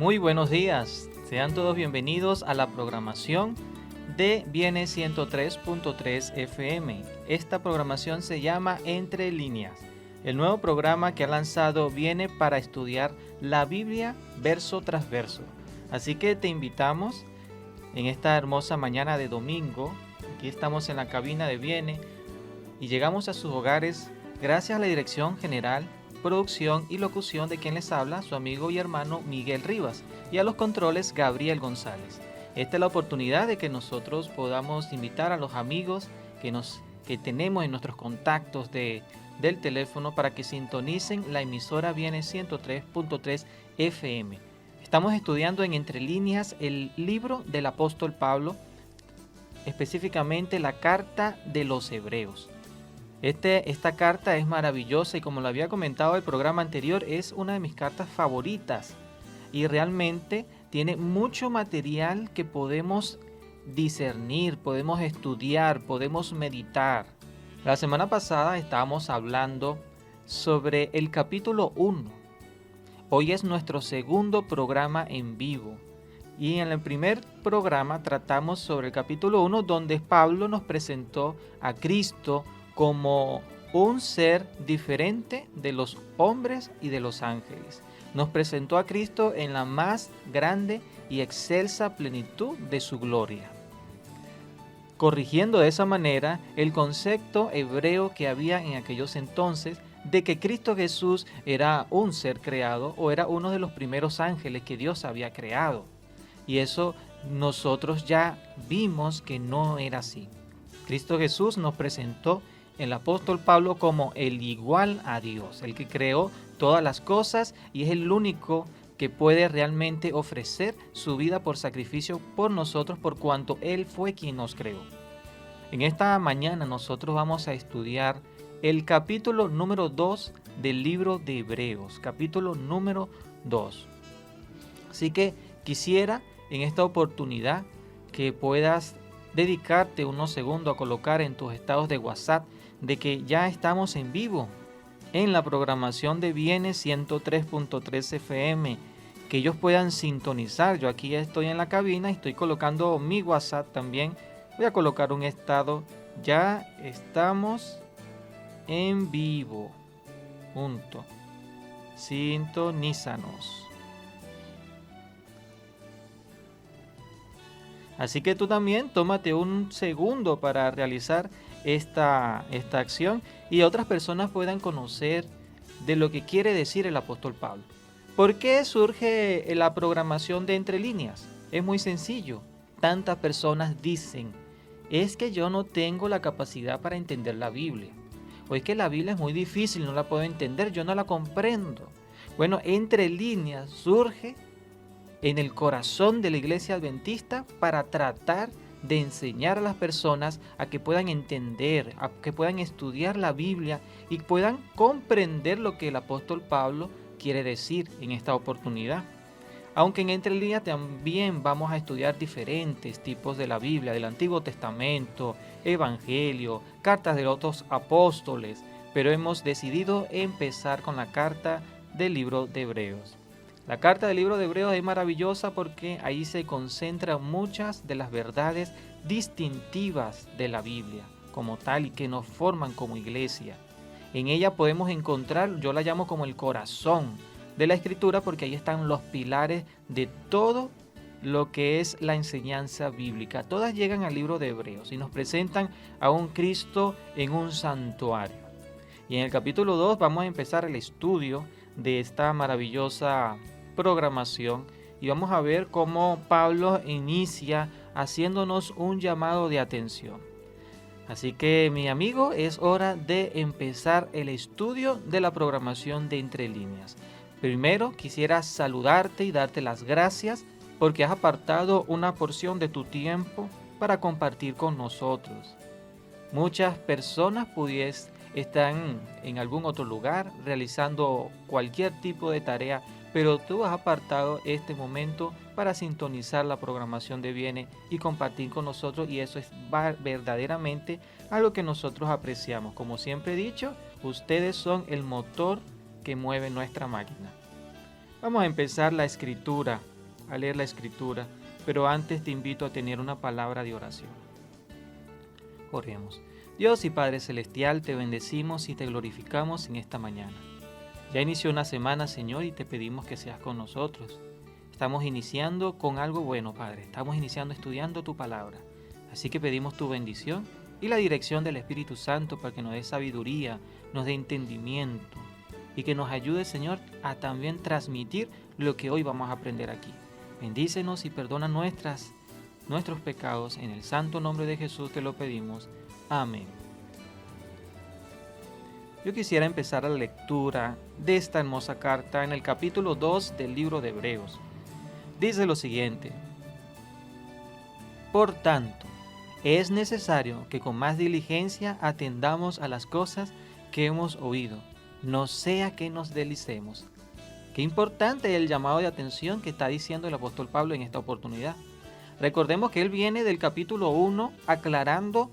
Muy buenos días, sean todos bienvenidos a la programación de Viene 103.3 FM. Esta programación se llama Entre Líneas. El nuevo programa que ha lanzado viene para estudiar la Biblia verso tras verso. Así que te invitamos en esta hermosa mañana de domingo. Aquí estamos en la cabina de Viene y llegamos a sus hogares gracias a la dirección general, producción y locución de quien les habla, su amigo y hermano Miguel Rivas, y a los controles Gabriel González. Esta es la oportunidad de que nosotros podamos invitar a los amigos que tenemos en nuestros contactos del teléfono para que sintonicen la emisora Viene 103.3 FM. Estamos estudiando en Entre Líneas el libro del apóstol Pablo, específicamente la carta de los Hebreos. Esta carta es maravillosa y, como lo había comentado el programa anterior, es una de mis cartas favoritas y realmente tiene mucho material que podemos discernir, podemos estudiar, podemos meditar. La semana pasada estábamos hablando sobre el capítulo 1. Hoy es nuestro segundo programa en vivo. Y en el primer programa tratamos sobre el capítulo 1, donde Pablo nos presentó a Cristo como un ser diferente de los hombres y de los ángeles. Nos presentó a Cristo en la más grande y excelsa plenitud de su gloria, corrigiendo de esa manera el concepto hebreo que había en aquellos entonces de que Cristo Jesús era un ser creado o era uno de los primeros ángeles que Dios había creado. Y eso nosotros ya vimos que no era así. Cristo Jesús nos presentó el apóstol Pablo como el igual a Dios, el que creó todas las cosas y es el único que puede realmente ofrecer su vida por sacrificio por nosotros, por cuanto Él fue quien nos creó. En esta mañana nosotros vamos a estudiar el capítulo número 2 del libro de Hebreos, capítulo número 2. Así que quisiera en esta oportunidad que puedas dedicarte unos segundos a colocar en tus estados de WhatsApp de que ya estamos en vivo en la programación de Viene 103.3 FM, que ellos puedan sintonizar. Yo aquí ya estoy en la cabina y estoy colocando mi WhatsApp también. Voy a colocar un estado, ya estamos en vivo, punto, sintonízanos. Así que tú también tómate un segundo para realizar esta acción y otras personas puedan conocer de lo que quiere decir el apóstol Pablo. ¿Por qué surge la programación de Entre Líneas? Es muy sencillo. Tantas personas dicen, es que yo no tengo la capacidad para entender la Biblia. O es que la Biblia es muy difícil, no la puedo entender, yo no la comprendo. Bueno, Entre Líneas surge en el corazón de la iglesia adventista para tratar de enseñar a las personas a que puedan entender, a que puedan estudiar la Biblia y puedan comprender lo que el apóstol Pablo quiere decir en esta oportunidad. Aunque en Entre Líneas también vamos a estudiar diferentes tipos de la Biblia, del Antiguo Testamento, Evangelio, cartas de otros apóstoles, pero hemos decidido empezar con la carta del libro de Hebreos. La carta del libro de Hebreos es maravillosa porque ahí se concentran muchas de las verdades distintivas de la Biblia como tal y que nos forman como iglesia. En ella podemos encontrar, yo la llamo como el corazón de la Escritura, porque ahí están los pilares de todo lo que es la enseñanza bíblica. Todas llegan al libro de Hebreos y nos presentan a un Cristo en un santuario. Y en el capítulo 2 vamos a empezar el estudio de esta maravillosa programación y vamos a ver cómo Pablo inicia haciéndonos un llamado de atención. Así que, mi amigo, es hora de empezar el estudio de la programación de Entre Líneas. Primero quisiera saludarte y darte las gracias porque has apartado una porción de tu tiempo para compartir con nosotros. Muchas personas están en algún otro lugar realizando cualquier tipo de tarea, pero tú has apartado este momento para sintonizar la programación de Viene y compartir con nosotros, y eso es verdaderamente algo que nosotros apreciamos. Como siempre he dicho, ustedes son el motor que mueve nuestra máquina. Vamos a empezar la escritura a leer la Escritura, pero antes te invito a tener una palabra de oración. Oremos. Dios y Padre Celestial, te bendecimos y te glorificamos en esta mañana. Ya inició una semana, Señor, y te pedimos que seas con nosotros. Estamos iniciando con algo bueno, Padre. Estamos iniciando estudiando tu palabra. Así que pedimos tu bendición y la dirección del Espíritu Santo para que nos dé sabiduría, nos dé entendimiento y que nos ayude, Señor, a también transmitir lo que hoy vamos a aprender aquí. Bendícenos y perdona nuestros pecados. En el santo nombre de Jesús te lo pedimos. Amén. Yo quisiera empezar la lectura de esta hermosa carta en el capítulo 2 del libro de Hebreos. Dice lo siguiente: Por tanto, es necesario que con más diligencia atendamos a las cosas que hemos oído, no sea que nos deslicemos. Qué importante el llamado de atención que está diciendo el apóstol Pablo en esta oportunidad. Recordemos que él viene del capítulo 1 aclarando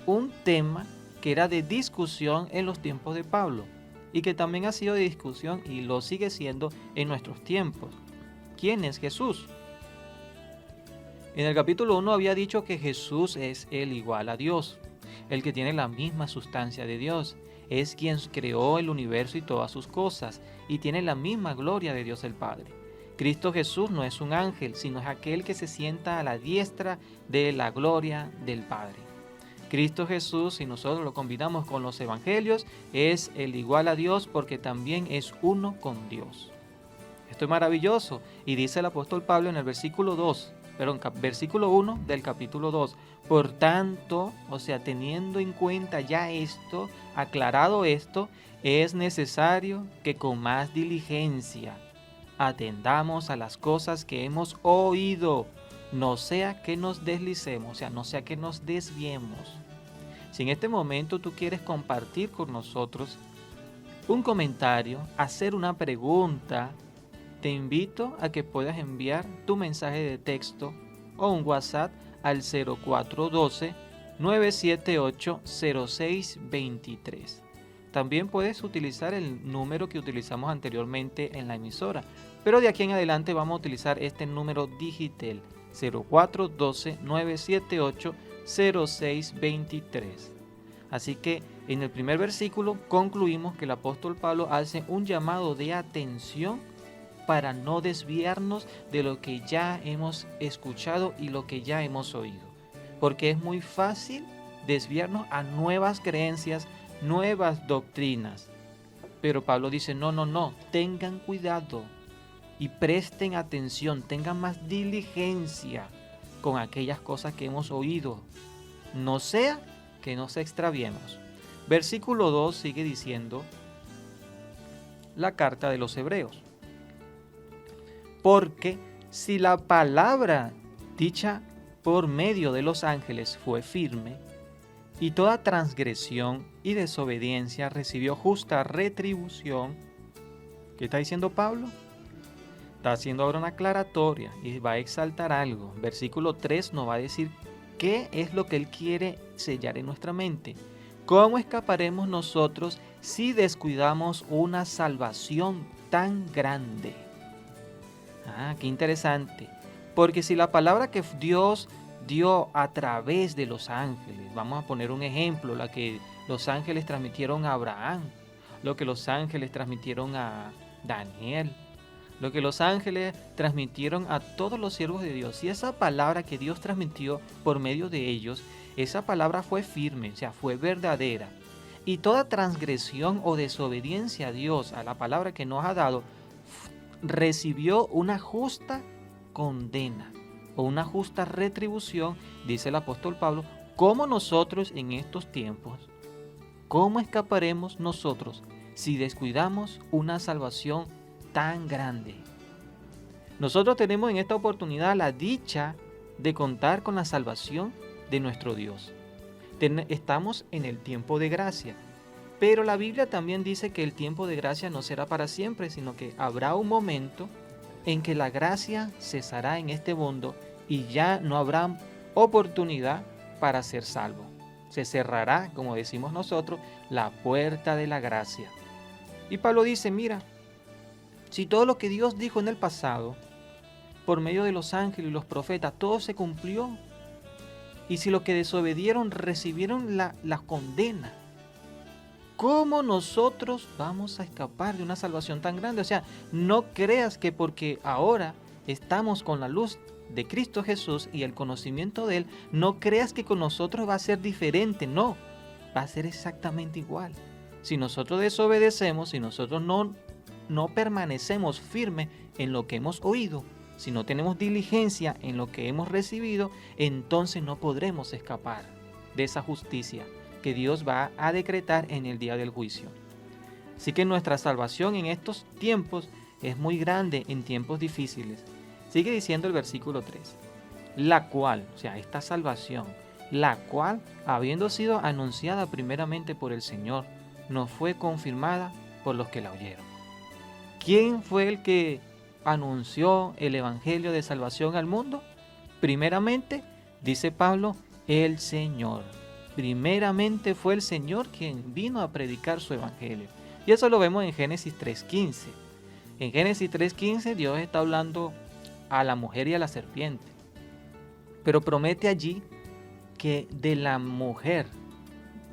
un tema que era de discusión en los tiempos de Pablo y que también ha sido de discusión y lo sigue siendo en nuestros tiempos. ¿Quién es Jesús? En el capítulo 1 había dicho que Jesús es el igual a Dios, el que tiene la misma sustancia de Dios, es quien creó el universo y todas sus cosas y tiene la misma gloria de Dios el Padre. Cristo Jesús no es un ángel, sino es aquel que se sienta a la diestra de la gloria del Padre. Cristo Jesús, si nosotros lo combinamos con los evangelios, es el igual a Dios porque también es uno con Dios. Esto es maravilloso y dice el apóstol Pablo en el versículo 1 del capítulo 2. Por tanto, o sea, teniendo en cuenta ya esto, aclarado esto, es necesario que con más diligencia atendamos a las cosas que hemos oído, no sea que nos deslicemos, o sea, no sea que nos desviemos. Si en este momento tú quieres compartir con nosotros un comentario, hacer una pregunta, te invito a que puedas enviar tu mensaje de texto o un WhatsApp al 0412-978-0623. También puedes utilizar el número que utilizamos anteriormente en la emisora, pero de aquí en adelante vamos a utilizar este número digital 0412-978-0623. Así que en el primer versículo concluimos que el apóstol Pablo hace un llamado de atención para no desviarnos de lo que ya hemos escuchado y lo que ya hemos oído. Porque es muy fácil desviarnos a nuevas creencias, nuevas doctrinas. Pero Pablo dice, no, tengan cuidado y presten atención, tengan más diligencia con aquellas cosas que hemos oído. No sea que nos extraviemos. Versículo 2 sigue diciendo la carta de los Hebreos. Porque si la palabra dicha por medio de los ángeles fue firme, y toda transgresión y desobediencia recibió justa retribución, ¿qué está diciendo Pablo? Está haciendo ahora una aclaratoria y va a exaltar algo. Versículo 3 nos va a decir qué es lo que él quiere sellar en nuestra mente. ¿Cómo escaparemos nosotros si descuidamos una salvación tan grande? Qué interesante. Porque si la palabra que Dios dio a través de los ángeles, vamos a poner un ejemplo, la que los ángeles transmitieron a Abraham, lo que los ángeles transmitieron a Daniel, lo que los ángeles transmitieron a todos los siervos de Dios. Y esa palabra que Dios transmitió por medio de ellos, esa palabra fue firme, o sea, fue verdadera. Y toda transgresión o desobediencia a Dios, a la palabra que nos ha dado, recibió una justa condena o una justa retribución, dice el apóstol Pablo. ¿Cómo nosotros en estos tiempos, cómo escaparemos nosotros si descuidamos una salvación tan grande? Nosotros tenemos en esta oportunidad la dicha de contar con la salvación de nuestro Dios. Estamos en el tiempo de gracia. Pero la Biblia también dice que el tiempo de gracia no será para siempre, sino que habrá un momento en que la gracia cesará en este mundo y ya no habrá oportunidad para ser salvo. Se cerrará, como decimos nosotros, la puerta de la gracia. Y Pablo dice, mira, si todo lo que Dios dijo en el pasado por medio de los ángeles y los profetas, todo se cumplió. Y si los que desobedieron recibieron la condena, ¿cómo nosotros vamos a escapar de una salvación tan grande? O sea, no creas que porque ahora estamos con la luz de Cristo Jesús y el conocimiento de Él, no creas que con nosotros va a ser diferente. No, va a ser exactamente igual. Si nosotros desobedecemos, si nosotros no permanecemos firmes en lo que hemos oído, si no tenemos diligencia en lo que hemos recibido, entonces no podremos escapar de esa justicia que Dios va a decretar en el día del juicio. Así que nuestra salvación en estos tiempos es muy grande, en tiempos difíciles. Sigue diciendo el versículo 3, la cual, o sea, esta salvación, la cual, habiendo sido anunciada primeramente por el Señor, nos fue confirmada por los que la oyeron. ¿Quién fue el que anunció el evangelio de salvación al mundo? Primeramente, dice Pablo, el Señor. Primeramente fue el Señor quien vino a predicar su evangelio. Y eso lo vemos en Génesis 3:15. En Génesis 3:15 Dios está hablando a la mujer y a la serpiente. Pero promete allí que de la mujer,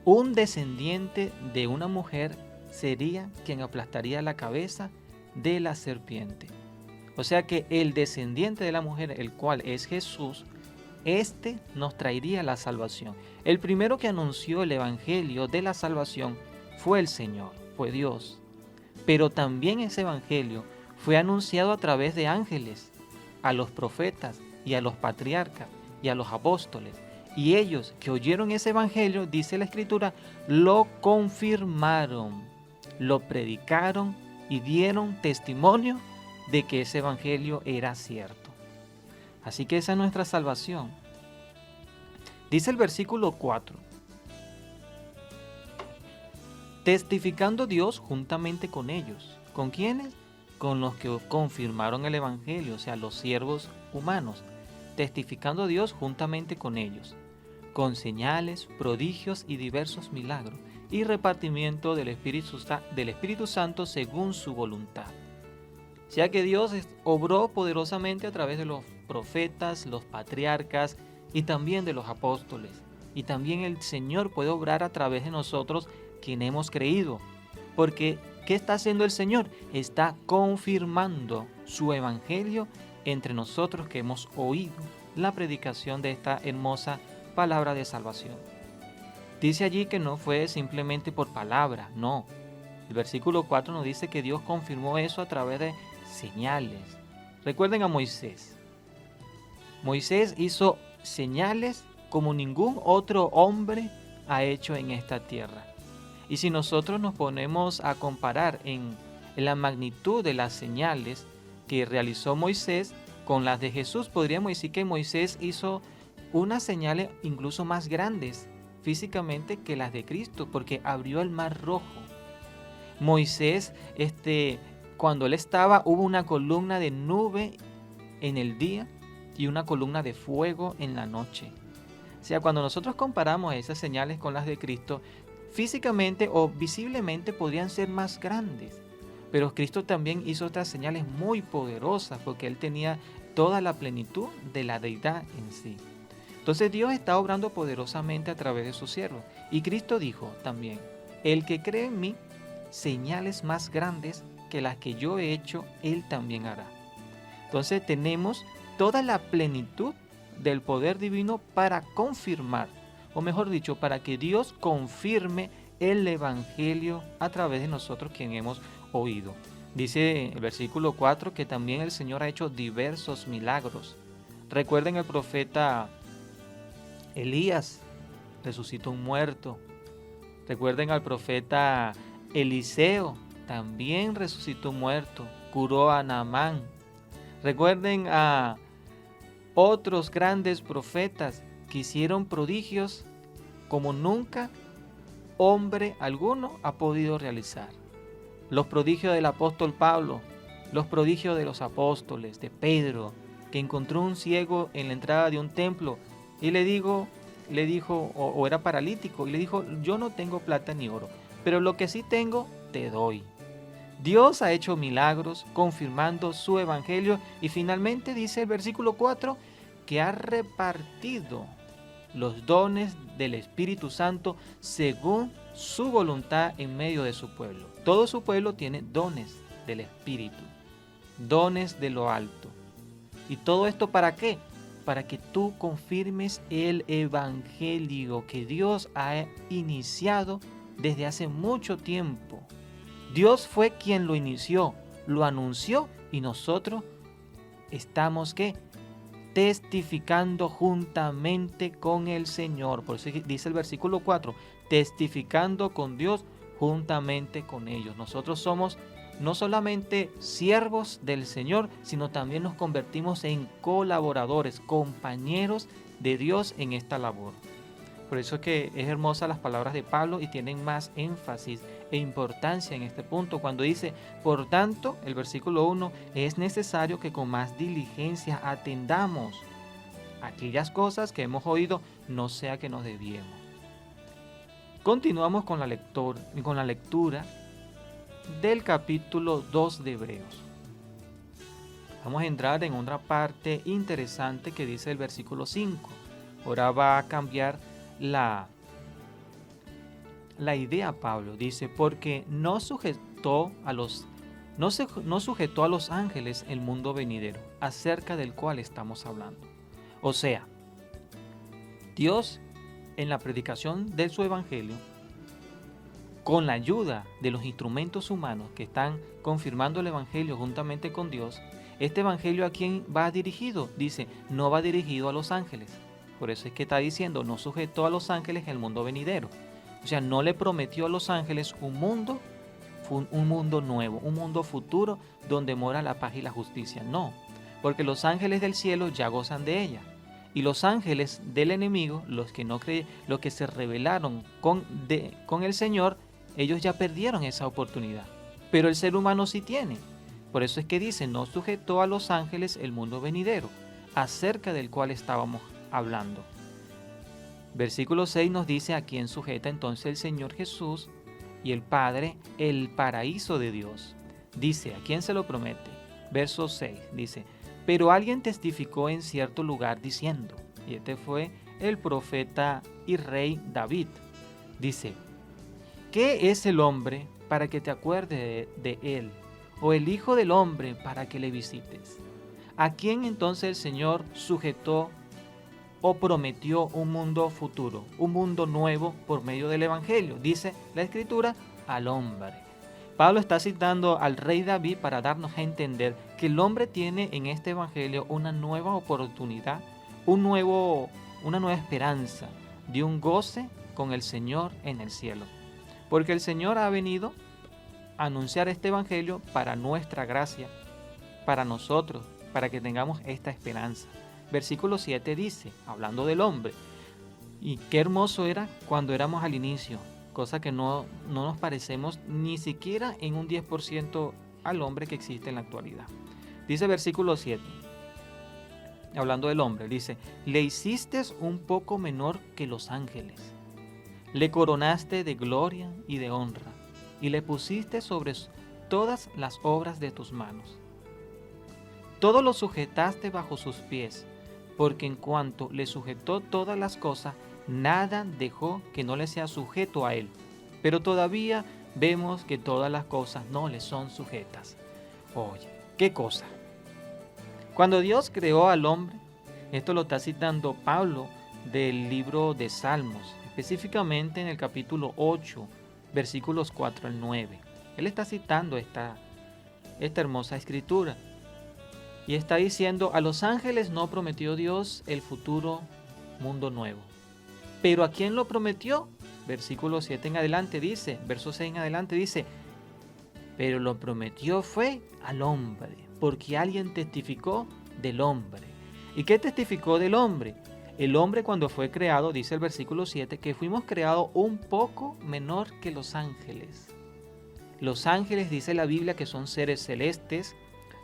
un descendiente de una mujer sería quien aplastaría la cabeza de la serpiente. O sea que el descendiente de la mujer, el cual es Jesús, este nos traería la salvación. El primero que anunció el evangelio de la salvación fue el Señor, fue Dios. Pero también ese evangelio fue anunciado a través de ángeles, a los profetas y a los patriarcas y a los apóstoles. Y ellos que oyeron ese evangelio, dice la Escritura, lo confirmaron, lo predicaron y dieron testimonio de que ese evangelio era cierto. Así que esa es nuestra salvación. Dice el versículo 4. Testificando Dios juntamente con ellos. ¿Con quiénes? Con los que confirmaron el evangelio, o sea, los siervos humanos. Testificando Dios juntamente con ellos, con señales, prodigios y diversos milagros, y repartimiento del Espíritu Santo según su voluntad. O sea que Dios obró poderosamente a través de los profetas, los patriarcas y también de los apóstoles. Y también el Señor puede obrar a través de nosotros quienes hemos creído. Porque, ¿qué está haciendo el Señor? Está confirmando su evangelio entre nosotros que hemos oído la predicación de esta hermosa palabra de salvación. Dice allí que no fue simplemente por palabra, no. El versículo 4 nos dice que Dios confirmó eso a través de señales. Recuerden a Moisés. Moisés hizo señales como ningún otro hombre ha hecho en esta tierra. Y si nosotros nos ponemos a comparar en la magnitud de las señales que realizó Moisés con las de Jesús, podríamos decir que Moisés hizo unas señales incluso más grandes físicamente que las de Cristo, porque abrió el mar rojo. Moisés, cuando él estaba, hubo una columna de nube en el día y una columna de fuego en la noche. O sea, cuando nosotros comparamos esas señales con las de Cristo, físicamente o visiblemente podrían ser más grandes. Pero Cristo también hizo otras señales muy poderosas porque Él tenía toda la plenitud de la deidad en sí. Entonces Dios está obrando poderosamente a través de sus siervos. Y Cristo dijo también, el que cree en mí, señales más grandes que las que yo he hecho, Él también hará. Entonces tenemos toda la plenitud del poder divino para confirmar, o mejor dicho, para que Dios confirme el evangelio a través de nosotros quien hemos oído. Dice el versículo 4 que también el Señor ha hecho diversos milagros. Recuerden el profeta Elías, resucitó un muerto. Recuerden al profeta Eliseo, también resucitó un muerto, curó a Naamán. Recuerden a otros grandes profetas que hicieron prodigios como nunca hombre alguno ha podido realizar. Los prodigios del apóstol Pablo, los prodigios de los apóstoles, de Pedro, que encontró un ciego en la entrada de un templo y le dijo, o era paralítico, y le dijo, yo no tengo plata ni oro, pero lo que sí tengo te doy. Dios ha hecho milagros confirmando su evangelio y finalmente dice el versículo 4 que ha repartido los dones del Espíritu Santo según su voluntad en medio de su pueblo. Todo su pueblo tiene dones del Espíritu, dones de lo alto. ¿Y todo esto para qué? Para que tú confirmes el evangelio que Dios ha iniciado desde hace mucho tiempo. Dios fue quien lo inició, lo anunció y nosotros estamos ¿qué? Testificando juntamente con el Señor. Por eso dice el versículo 4, testificando con Dios juntamente con ellos. Nosotros somos no solamente siervos del Señor, sino también nos convertimos en colaboradores, compañeros de Dios en esta labor. Por eso es que es hermosa las palabras de Pablo y tienen más énfasis e importancia en este punto cuando dice, por tanto, el versículo 1, es necesario que con más diligencia atendamos aquellas cosas que hemos oído, no sea que nos desviemos. Continuamos con la lectura del capítulo 2 de Hebreos. Vamos a entrar en otra parte interesante que dice el versículo 5. Ahora va a cambiar la idea Pablo. Dice, porque no sujetó a los ángeles el mundo venidero, acerca del cual estamos hablando. O sea, Dios en la predicación de su evangelio, con la ayuda de los instrumentos humanos que están confirmando el evangelio juntamente con Dios, este evangelio ¿a quién va dirigido? Dice, no va dirigido a los ángeles. Por eso es que está diciendo, no sujetó a los ángeles el mundo venidero. O sea, no le prometió a los ángeles un mundo nuevo, un mundo futuro donde mora la paz y la justicia. No, porque los ángeles del cielo ya gozan de ella. Y los ángeles del enemigo, los que se rebelaron con el Señor, ellos ya perdieron esa oportunidad. Pero el ser humano sí tiene. Por eso es que dice, no sujetó a los ángeles el mundo venidero, acerca del cual estábamos hablando. Versículo 6 nos dice a quién sujeta entonces el Señor Jesús y el Padre el paraíso de Dios. Dice, ¿a quién se lo promete? Verso 6 dice, pero alguien testificó en cierto lugar diciendo, y este fue el profeta y rey David, dice, ¿qué es el hombre para que te acuerdes de él? ¿O el hijo del hombre para que le visites? ¿A quién entonces el Señor sujetó o prometió un mundo futuro, un mundo nuevo por medio del evangelio? Dice la escritura, al hombre. Pablo está citando al rey David para darnos a entender que el hombre tiene en este evangelio una nueva oportunidad, una nueva esperanza de un goce con el Señor en el cielo. Porque el Señor ha venido a anunciar este evangelio para nuestra gracia, para nosotros, para que tengamos esta esperanza. Versículo 7 dice, hablando del hombre, y qué hermoso era cuando éramos al inicio, cosa que no nos parecemos ni siquiera en un 10% al hombre que existe en la actualidad. Dice versículo 7, hablando del hombre, dice, le hiciste un poco menor que los ángeles, le coronaste de gloria y de honra, y le pusiste sobre todas las obras de tus manos. Todo lo sujetaste bajo sus pies, porque en cuanto le sujetó todas las cosas, nada dejó que no le sea sujeto a él. Pero todavía vemos que todas las cosas no le son sujetas. Oye, ¿qué cosa? Cuando Dios creó al hombre, esto lo está citando Pablo del libro de Salmos, específicamente en el capítulo 8, versículos 4 al 9. Él está citando esta hermosa escritura. Y está diciendo, a los ángeles no prometió Dios el futuro mundo nuevo. ¿Pero a quién lo prometió? Versículo 7 en adelante dice, verso 6 en adelante dice, pero lo prometió fue al hombre, porque alguien testificó del hombre. ¿Y qué testificó del hombre? El hombre cuando fue creado, dice el versículo 7, que fuimos creados un poco menor que los ángeles. Los ángeles, dice la Biblia, que son seres celestes,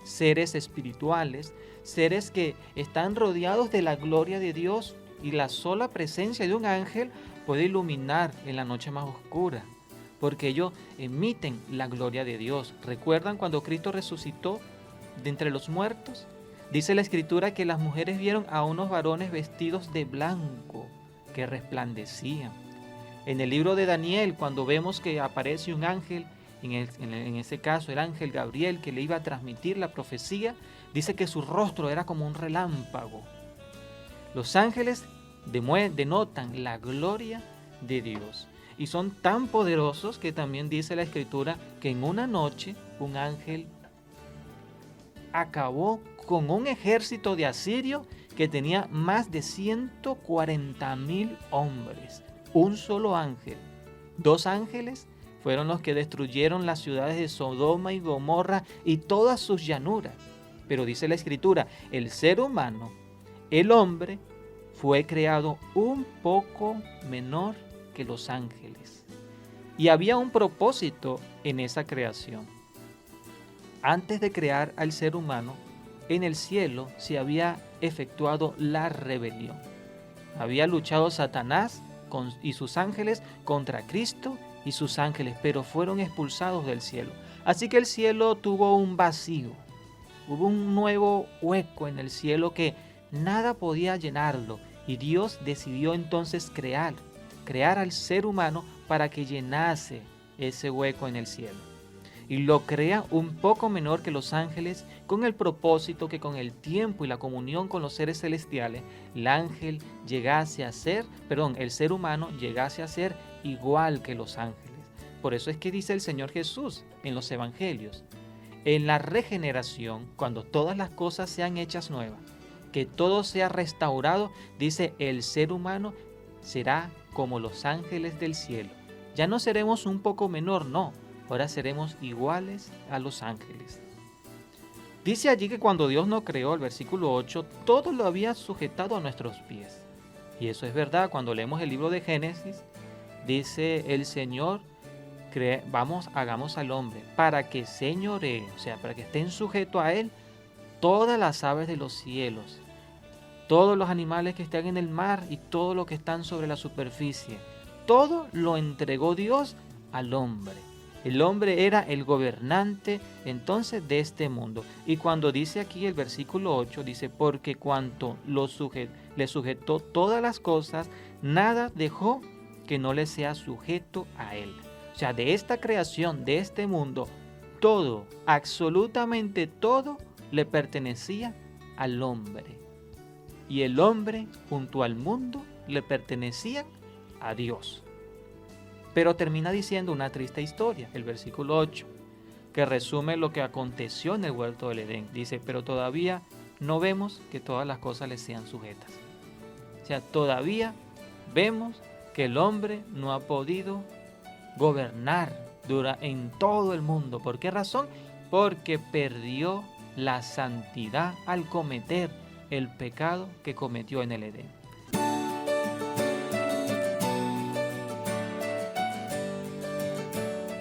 seres espirituales, seres que están rodeados de la gloria de Dios, y la sola presencia de un ángel puede iluminar en la noche más oscura, porque ellos emiten la gloria de Dios. ¿Recuerdan cuando Cristo resucitó de entre los muertos? Dice la Escritura que las mujeres vieron a unos varones vestidos de blanco que resplandecían. En el libro de Daniel, cuando vemos que aparece un ángel, en ese caso el ángel Gabriel, que le iba a transmitir la profecía, dice que su rostro era como un relámpago. Los ángeles denotan la gloria de Dios y son tan poderosos que también dice la Escritura que en una noche un ángel acabó con un ejército de asirios que tenía más de 140,000 hombres. Un solo ángel. 2 ángeles fueron los que destruyeron las ciudades de Sodoma y Gomorra y todas sus llanuras. Pero dice la Escritura, el ser humano, el hombre, fue creado un poco menor que los ángeles. Y había un propósito en esa creación. Antes de crear al ser humano, en el cielo se había efectuado la rebelión. Había luchado Satanás y sus ángeles contra Cristo y sus ángeles, pero fueron expulsados del cielo. Así que el cielo tuvo un vacío. Hubo un nuevo hueco en el cielo que nada podía llenarlo. Y Dios decidió entonces crear al ser humano para que llenase ese hueco en el cielo. Y lo crea un poco menor que los ángeles, con el propósito que con el tiempo y la comunión con los seres celestiales, el ser humano llegase a ser igual que los ángeles. Por eso es que dice el Señor Jesús en los evangelios, en la regeneración, cuando todas las cosas sean hechas nuevas, que todo sea restaurado, dice, el ser humano será como los ángeles del cielo. Ya no seremos un poco menor, no, ahora seremos iguales a los ángeles. Dice allí que cuando Dios nos creó, el versículo 8, todo lo había sujetado a nuestros pies. Y eso es verdad, cuando leemos el libro de Génesis, dice el Señor, hagamos al hombre para que señoree, o sea, para que estén sujetos a él todas las aves de los cielos, todos los animales que están en el mar y todo lo que están sobre la superficie. Todo lo entregó Dios al hombre. El hombre era el gobernante entonces de este mundo. Y cuando dice aquí el versículo 8, dice, porque cuanto le sujetó todas las cosas, nada dejó que no le sea sujeto a él. O sea, de esta creación, de este mundo, todo, absolutamente todo, le pertenecía al hombre. Y el hombre, junto al mundo, le pertenecía a Dios. Pero termina diciendo una triste historia, el versículo 8, que resume lo que aconteció en el huerto del Edén. Dice, pero todavía no vemos que todas las cosas le sean sujetas. O sea, todavía vemos que el hombre no ha podido gobernar en todo el mundo. ¿Por qué razón? Porque perdió la santidad al cometer el pecado que cometió en el Edén.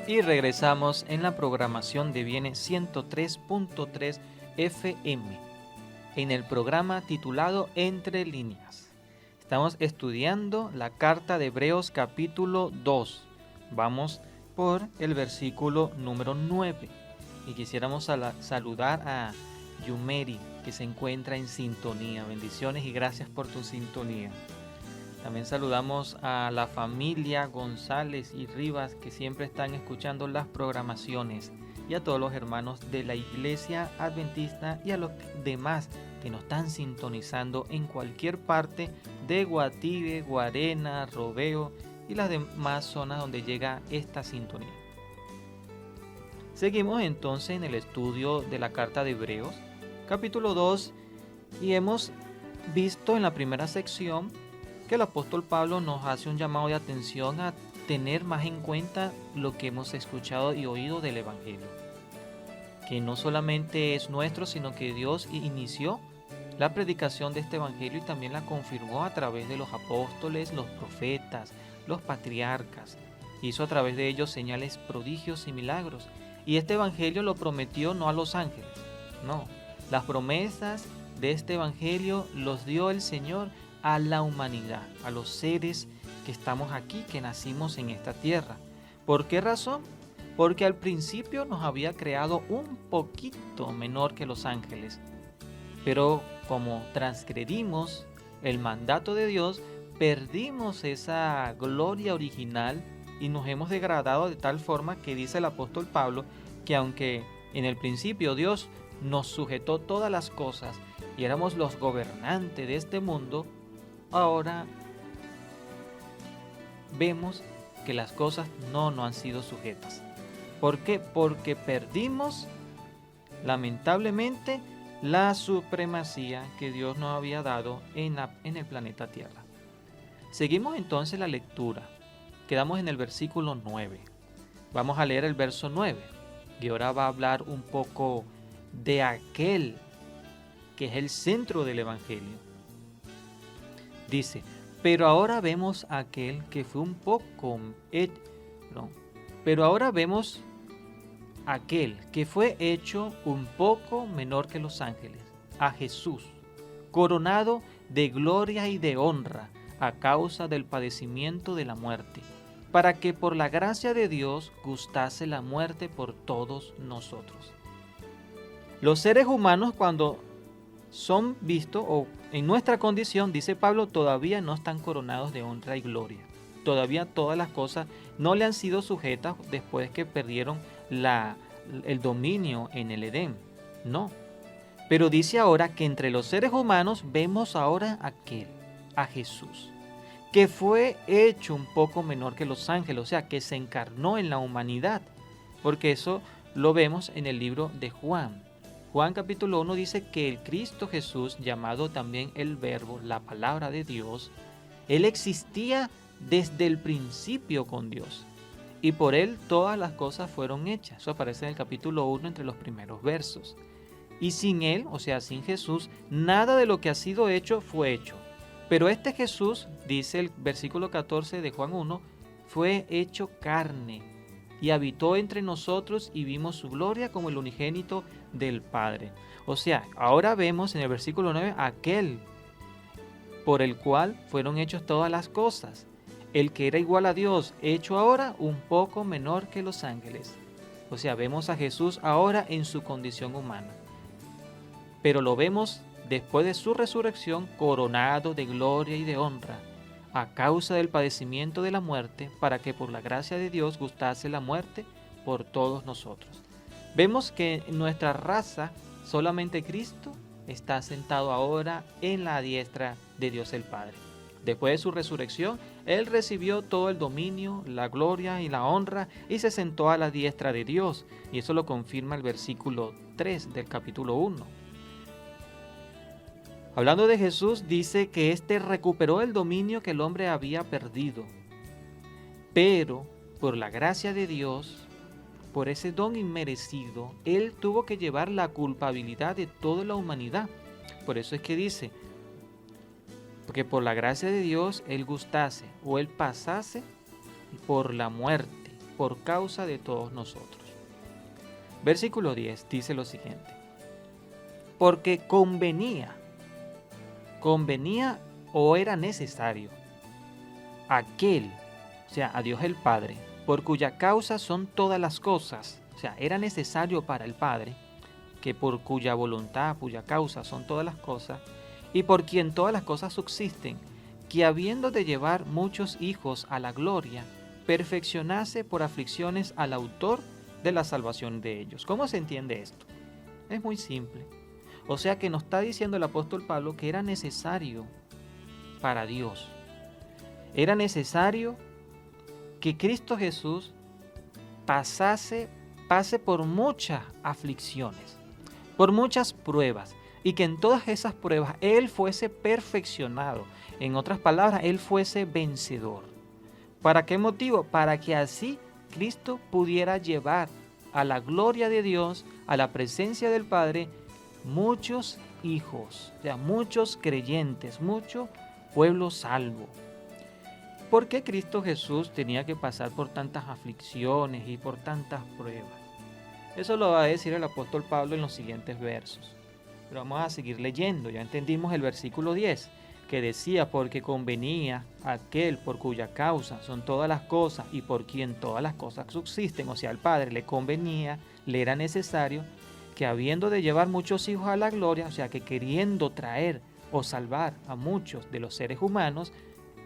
Y regresamos en la programación de Viene 103.3 FM, en el programa titulado Entre Líneas. Estamos estudiando la carta de Hebreos capítulo 2. Vamos por el versículo número 9. Y quisiéramos saludar a Yumeri, que se encuentra en sintonía. Bendiciones y gracias por tu sintonía. También saludamos a la familia González y Rivas, que siempre están escuchando las programaciones, y a todos los hermanos de la Iglesia Adventista y a los demás que nos están sintonizando en cualquier parte de Guatire, Guarena, Robeo y las demás zonas donde llega esta sintonía. Seguimos entonces en el estudio de la carta de Hebreos, capítulo 2, y hemos visto en la primera sección que el apóstol Pablo nos hace un llamado de atención a tener más en cuenta lo que hemos escuchado y oído del Evangelio, que no solamente es nuestro, sino que Dios inició la predicación de este Evangelio y también la confirmó a través de los apóstoles, los profetas, los patriarcas. Hizo a través de ellos señales, prodigios y milagros. Y este Evangelio lo prometió no a los ángeles, no. Las promesas de este Evangelio los dio el Señor a la humanidad, a los seres que estamos aquí, que nacimos en esta tierra. ¿Por qué razón? Porque al principio nos había creado un poquito menor que los ángeles, pero como transgredimos el mandato de Dios, perdimos esa gloria original y nos hemos degradado de tal forma que dice el apóstol Pablo que aunque en el principio Dios nos sujetó todas las cosas y éramos los gobernantes de este mundo, ahora vemos que las cosas no han sido sujetas. ¿Por qué? Porque perdimos, lamentablemente, la supremacía que Dios nos había dado en el planeta Tierra. Seguimos entonces la lectura. Quedamos en el versículo 9. Vamos a leer el verso 9. Y ahora va a hablar un poco de aquel que es el centro del Evangelio. Dice, pero ahora vemos aquel que fue un poco... pero ahora vemos aquel que fue hecho un poco menor que los ángeles, a Jesús, coronado de gloria y de honra a causa del padecimiento de la muerte, para que por la gracia de Dios gustase la muerte por todos nosotros. Los seres humanos cuando son vistos, o en nuestra condición, dice Pablo, todavía no están coronados de honra y gloria. Todavía todas las cosas no le han sido sujetas después que perdieron el dominio en el Edén. No. Pero dice ahora que entre los seres humanos vemos ahora a Jesús, que fue hecho un poco menor que los ángeles, o sea, que se encarnó en la humanidad. Porque eso lo vemos en el libro de Juan. Juan capítulo 1 dice que el Cristo Jesús, llamado también el Verbo, la palabra de Dios, Él existía desde el principio con Dios. Y por Él todas las cosas fueron hechas. Eso aparece en el capítulo 1 entre los primeros versos. Y sin Él, o sea, sin Jesús, nada de lo que ha sido hecho fue hecho. Pero este Jesús, dice el versículo 14 de Juan 1, fue hecho carne y habitó entre nosotros y vimos su gloria como el unigénito del Padre. O sea, ahora vemos en el versículo 9 aquel por el cual fueron hechas todas las cosas, el que era igual a Dios, hecho ahora un poco menor que los ángeles. O sea, vemos a Jesús ahora en su condición humana, pero lo vemos después de su resurrección coronado de gloria y de honra, a causa del padecimiento de la muerte, para que por la gracia de Dios gustase la muerte por todos nosotros. Vemos que en nuestra raza solamente Cristo está sentado ahora en la diestra de Dios el Padre. Después de su resurrección, Él recibió todo el dominio, la gloria y la honra y se sentó a la diestra de Dios. Y eso lo confirma el versículo 3 del capítulo 1. Hablando de Jesús, dice que éste recuperó el dominio que el hombre había perdido. Pero por la gracia de Dios, por ese don inmerecido, Él tuvo que llevar la culpabilidad de toda la humanidad. Por eso es que dice, porque por la gracia de Dios Él gustase o Él pasase por la muerte, por causa de todos nosotros. Versículo 10 dice lo siguiente, porque convenía o era necesario aquel, o sea, a Dios el Padre, por cuya causa son todas las cosas, o sea, era necesario para el Padre, que por cuya voluntad, cuya causa son todas las cosas, y por quien todas las cosas subsisten, que habiendo de llevar muchos hijos a la gloria, perfeccionase por aflicciones al autor de la salvación de ellos. ¿Cómo se entiende esto? Es muy simple. O sea que nos está diciendo el apóstol Pablo que era necesario para Dios. Era necesario que Cristo Jesús pase por muchas aflicciones, por muchas pruebas, y que en todas esas pruebas Él fuese perfeccionado. En otras palabras, Él fuese vencedor. ¿Para qué motivo? Para que así Cristo pudiera llevar a la gloria de Dios, a la presencia del Padre, muchos hijos, o sea, muchos creyentes, mucho pueblo salvo. ¿Por qué Cristo Jesús tenía que pasar por tantas aflicciones y por tantas pruebas? Eso lo va a decir el apóstol Pablo en los siguientes versos. Pero vamos a seguir leyendo. Ya entendimos el versículo 10, que decía, porque convenía a aquel por cuya causa son todas las cosas y por quien todas las cosas subsisten, o sea, al Padre le convenía, le era necesario, que habiendo de llevar muchos hijos a la gloria, o sea, que queriendo traer o salvar a muchos de los seres humanos,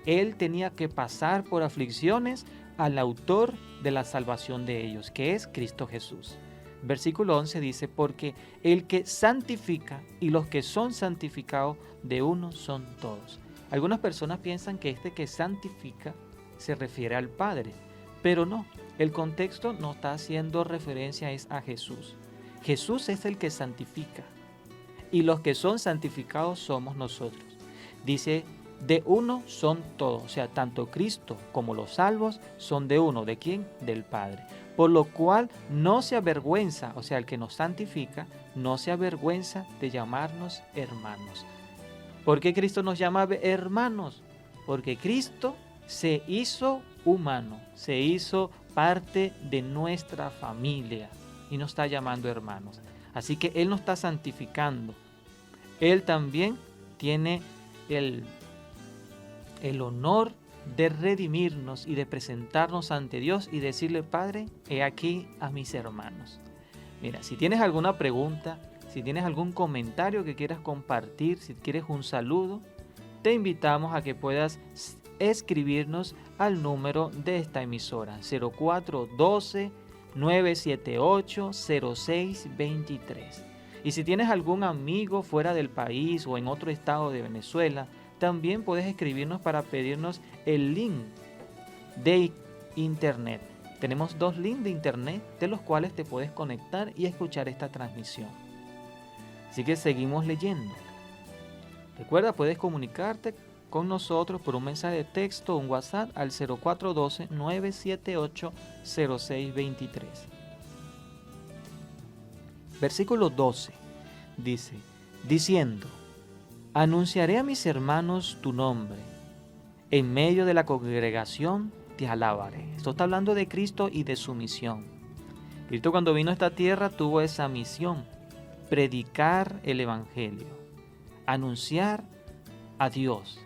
Él tenía que pasar por aflicciones al autor de la salvación de ellos, que es Cristo Jesús. Versículo 11 dice, porque el que santifica y los que son santificados de uno son todos. Algunas personas piensan que este que santifica se refiere al Padre, pero no, el contexto no está haciendo referencia es a Jesús. Jesús es el que santifica y los que son santificados somos nosotros. Dice, de uno son todos, o sea, tanto Cristo como los salvos son de uno. ¿De quién? Del Padre. Por lo cual no se avergüenza, o sea, el que nos santifica, no se avergüenza de llamarnos hermanos. ¿Por qué Cristo nos llama hermanos? Porque Cristo se hizo humano, se hizo parte de nuestra familia y nos está llamando hermanos. Así que Él nos está santificando. Él también tiene el honor de redimirnos y de presentarnos ante Dios y decirle, Padre, he aquí a mis hermanos. Mira, si tienes alguna pregunta, si tienes algún comentario que quieras compartir, si quieres un saludo, te invitamos a que puedas escribirnos al número de esta emisora, 0412-978-0623. Y si tienes algún amigo fuera del país o en otro estado de Venezuela, también puedes escribirnos para pedirnos el link de internet. Tenemos 2 links de internet de los cuales te puedes conectar y escuchar esta transmisión. Así que seguimos leyendo. Recuerda, puedes comunicarte con nosotros por un mensaje de texto o un WhatsApp al 0412-978-0623. Versículo 12 dice, diciendo, anunciaré a mis hermanos tu nombre, en medio de la congregación te alabaré. Esto está hablando de Cristo y de su misión. Cristo cuando vino a esta tierra tuvo esa misión, predicar el Evangelio, anunciar a Dios,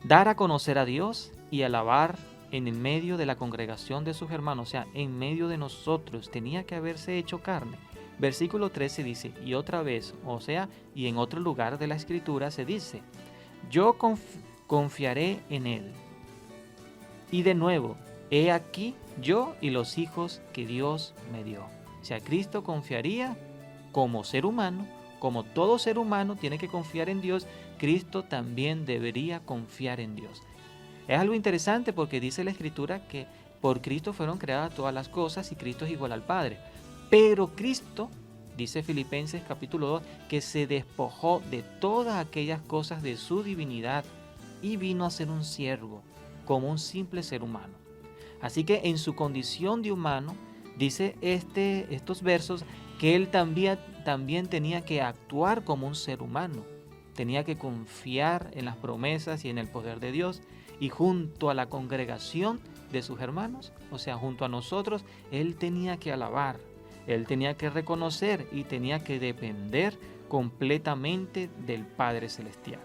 dar a conocer a Dios y alabar en el medio de la congregación de sus hermanos, o sea, en medio de nosotros, tenía que haberse hecho carne. Versículo 13 dice, y otra vez, o sea, y en otro lugar de la Escritura se dice, yo confiaré en Él. Y de nuevo, he aquí yo y los hijos que Dios me dio. O sea, Cristo confiaría como ser humano, como todo ser humano tiene que confiar en Dios, Cristo también debería confiar en Dios. Es algo interesante porque dice la Escritura que por Cristo fueron creadas todas las cosas y Cristo es igual al Padre. Pero Cristo, dice Filipenses capítulo 2, que se despojó de todas aquellas cosas de su divinidad y vino a ser un siervo, como un simple ser humano. Así que en su condición de humano, dice estos versos, que él también tenía que actuar como un ser humano. Tenía que confiar en las promesas y en el poder de Dios. Y junto a la congregación de sus hermanos, o sea, junto a nosotros, él tenía que alabar. Él tenía que reconocer y tenía que depender completamente del Padre Celestial.